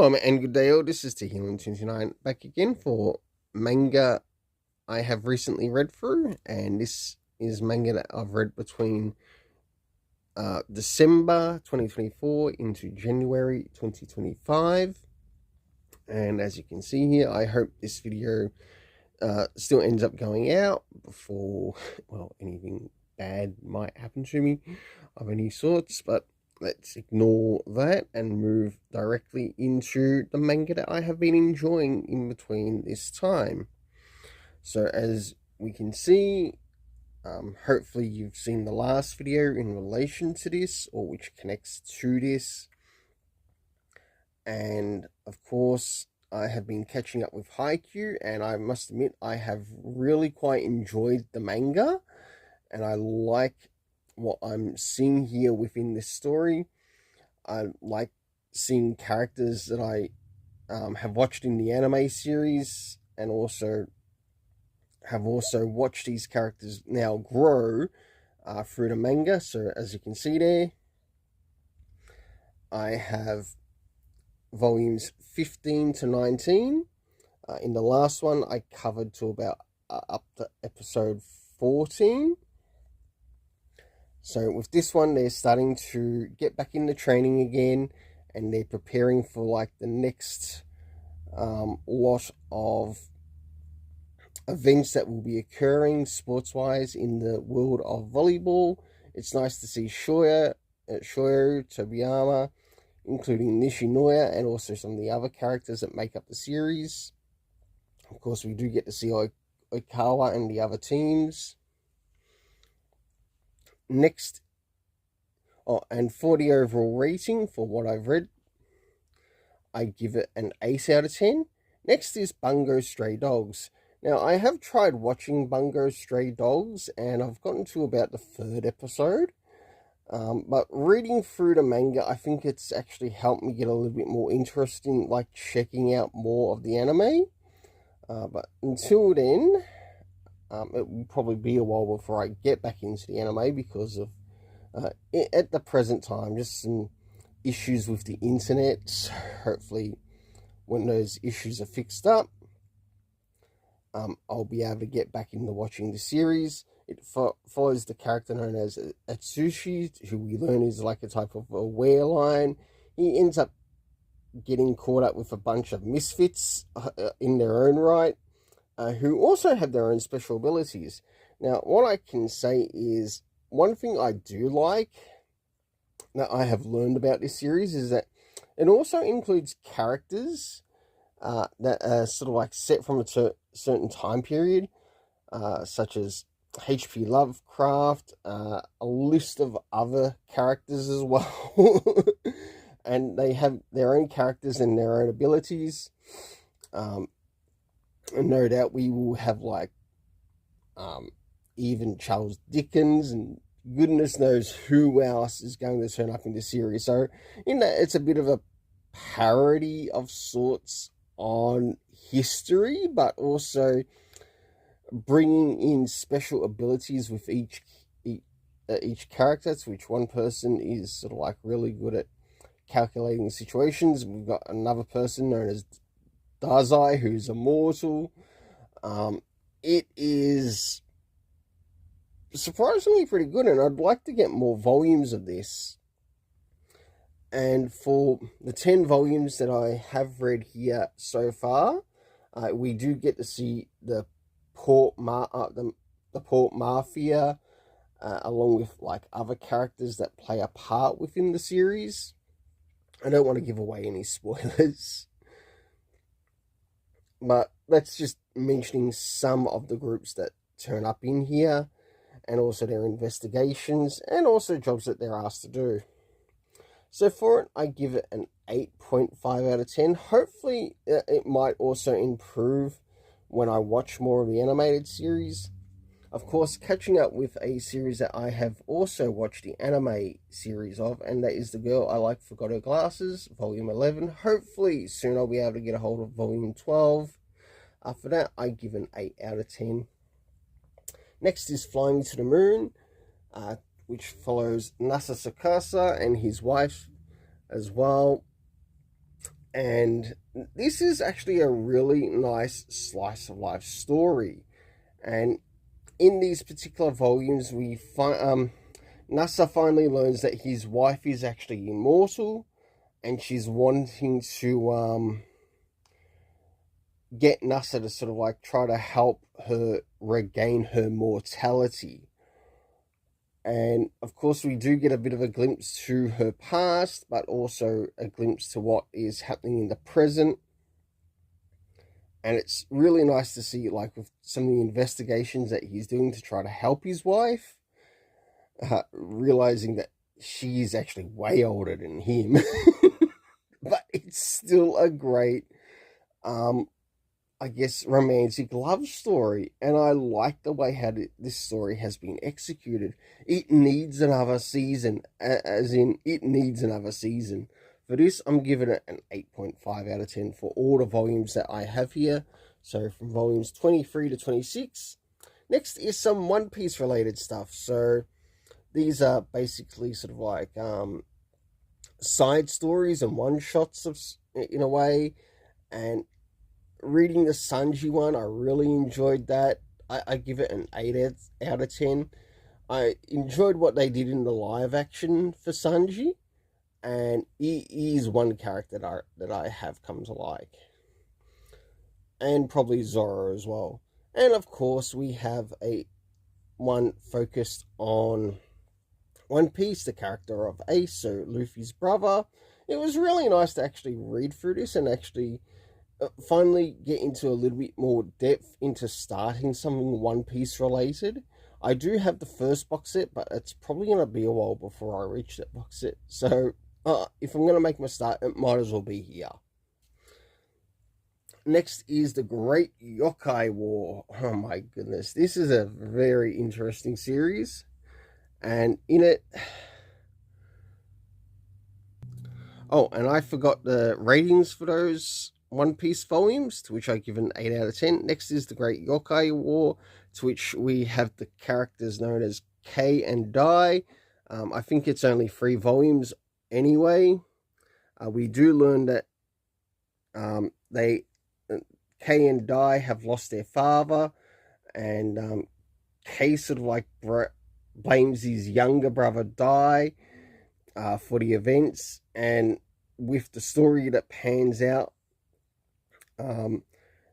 Hello and good day all, this is Healing29 back again for manga I have recently read through, and this is manga that I've read between December 2024 into January 2025. And as you can see here, I hope this video still ends up going out before, well, anything bad might happen to me of any sorts, but let's ignore that and move directly into the manga that I have been enjoying in between this time. So as we can see, hopefully you've seen the last video in relation to this, or which connects to this. And of course, I have been catching up with Haikyuu, and I must admit I have really quite enjoyed the manga, and I like what I'm seeing here within this story. I like seeing characters that I have watched in the anime series, and also have watched these characters now grow through the manga. So as you can see there, I have volumes 15 to 19. In the last one, I covered to about up to episode 14. So with this one, they're starting to get back into training again, and they're preparing for like the next lot of events that will be occurring sports-wise in the world of volleyball. It's nice to see Shoyo, Tobiyama, including Nishinoya, and also some of the other characters that make up the series. Of course, we do get to see Oikawa and the other teams. Next, and for the overall rating for what I've read, I give it an 8 out of 10. Next is Bungo Stray Dogs. Now, I have tried watching Bungo Stray Dogs, and I've gotten to about the 3rd episode. But reading through the manga, I think it's actually helped me get a little bit more interest in like checking out more of the anime. But until then, it will probably be a while before I get back into the anime because of, at the present time, just some issues with the internet. Hopefully, when those issues are fixed up, I'll be able to get back into watching the series. It follows the character known as Atsushi, who we learn is like a type of a wereline. He ends up getting caught up with a bunch of misfits in their own right, who also have their own special abilities. Now, what I can say is, one thing I do like that I have learned about this series is that it also includes characters that are sort of like set from a certain time period, such as H.P. Lovecraft, a list of other characters as well. And they have their own characters and their own abilities. And no doubt we will have like even Charles Dickens, and goodness knows who else is going to turn up in this series. So in that, it's a bit of a parody of sorts on history, but also bringing in special abilities with each character, to which one person is sort of like really good at calculating situations. We've got another person known as Dazai, who's immortal. It is surprisingly pretty good, and I'd like to get more volumes of this. And for the 10 volumes that I have read here so far, we do get to see the Port Mafia, along with like other characters that play a part within the series. I don't want to give away any spoilers, but that's just mentioning some of the groups that turn up in here, and also their investigations, and also jobs that they're asked to do. So for it, I give it an 8.5 out of 10. Hopefully, it might also improve when I watch more of the animated series. Of course, catching up with a series that I have also watched the anime series of, and that is The Girl I Like Forgot Her Glasses, Volume 11. Hopefully, soon I'll be able to get a hold of Volume 12. For that, I give an 8 out of 10. Next is Flying to the Moon, which follows Nasa Sakasa and his wife as well. And this is actually a really nice slice of life story. And in these particular volumes, we find Nasa finally learns that his wife is actually immortal, and she's wanting to get Nasa to sort of like try to help her regain her mortality. And of course, we do get a bit of a glimpse to her past, but also a glimpse to what is happening in the present. And it's really nice to see, like, with some of the investigations that he's doing to try to help his wife, realizing that she is actually way older than him. But it's still a great, I guess, romantic love story. And I like the way how this story has been executed. It needs another season, as in, it needs another season. For this, I'm giving it an 8.5 out of 10 for all the volumes that I have here. So from volumes 23 to 26. Next is some One Piece related stuff. So these are basically sort of like side stories and one-shots of, in a way. And reading the Sanji one, I really enjoyed that. I give it an 8 out of 10. I enjoyed what they did in the live action for Sanji. And he is one character that I have come to like. And probably Zoro as well. And of course, we have one focused on One Piece, the character of Ace, so Luffy's brother. It was really nice to actually read through this and actually finally get into a little bit more depth into starting something One Piece related. I do have the first box set, but it's probably going to be a while before I reach that box set. So if I'm going to make my start, it might as well be here. Next is the Great Yokai War. Oh my goodness. This is a very interesting series. And in it... Oh, and I forgot the ratings for those One Piece volumes, to which I give an 8 out of 10. Next is the Great Yokai War, to which we have the characters known as K and Dai. I think it's only 3 volumes anyway. We do learn that K and Dai have lost their father, and K sort of like blames his younger brother Dai for the events. And with the story that pans out,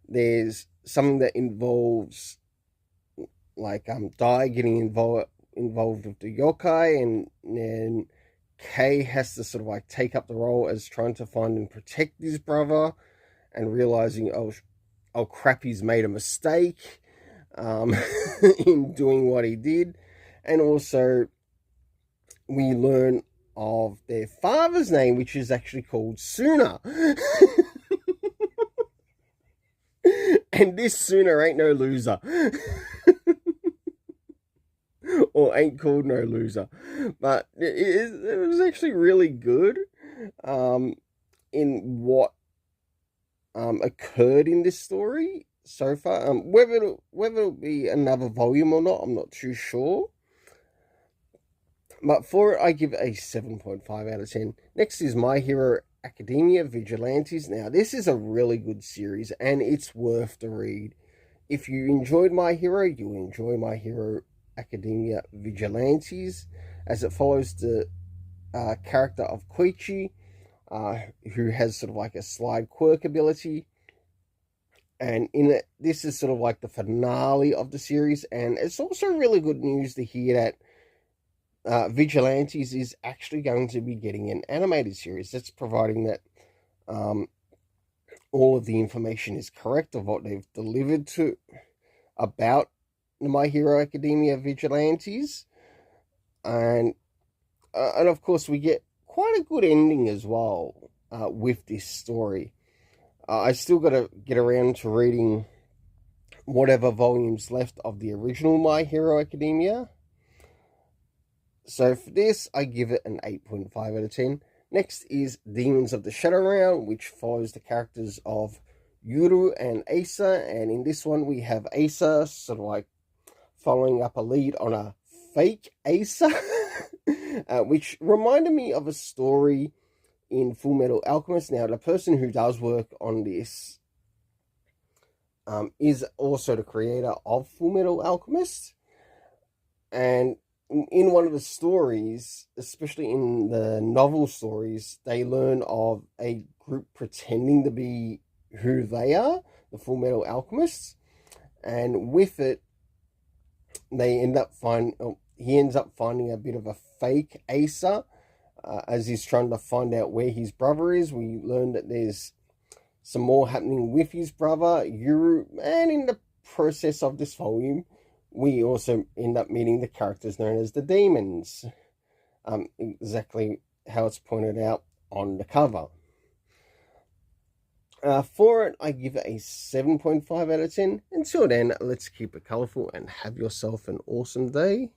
there's something that involves like Dai getting involved with the yokai, and then K has to sort of like take up the role as trying to find and protect his brother, and realizing, oh crap, he's made a mistake in doing what he did. And also we learn of their father's name, which is actually called Suna. And this Suna ain't no loser. Or ain't called no loser. But it was actually really good in what occurred in this story so far. Whether it'll be another volume or not, I'm not too sure. But for it, I give it a 7.5 out of 10. Next is My Hero Academia Vigilantes. Now, this is a really good series, and it's worth the read. If you enjoyed My Hero, you'll enjoy My Hero Academia Vigilantes, as it follows the character of Koichi, who has sort of like a slide quirk ability. And in it, this is sort of like the finale of the series, and it's also really good news to hear that Vigilantes is actually going to be getting an animated series. That's providing that all of the information is correct of what they've delivered to about My Hero Academia Vigilantes. And of course we get quite a good ending as well with this story. I still got to get around to reading whatever volumes left of the original My Hero Academia. So for this, I give it an 8.5 out of 10. Next is Demons of the Shadow Realm, which follows the characters of Yuru and Asa. And in this one, we have Asa sort of like following up a lead on a fake Asa, which reminded me of a story in Full Metal Alchemist. Now, the person who does work on this is also the creator of Full Metal Alchemist. And in one of the stories, especially in the novel stories, they learn of a group pretending to be who they are, the Full Metal Alchemists. And with it, he ends up finding a bit of a fake Acer as he's trying to find out where his brother is. We learn that there's some more happening with his brother, Yuru, and in the process of this volume, we also end up meeting the characters known as the Demons. Exactly how it's pointed out on the cover. For it, I give it a 7.5 out of 10. Until then, let's keep it colourful and have yourself an awesome day.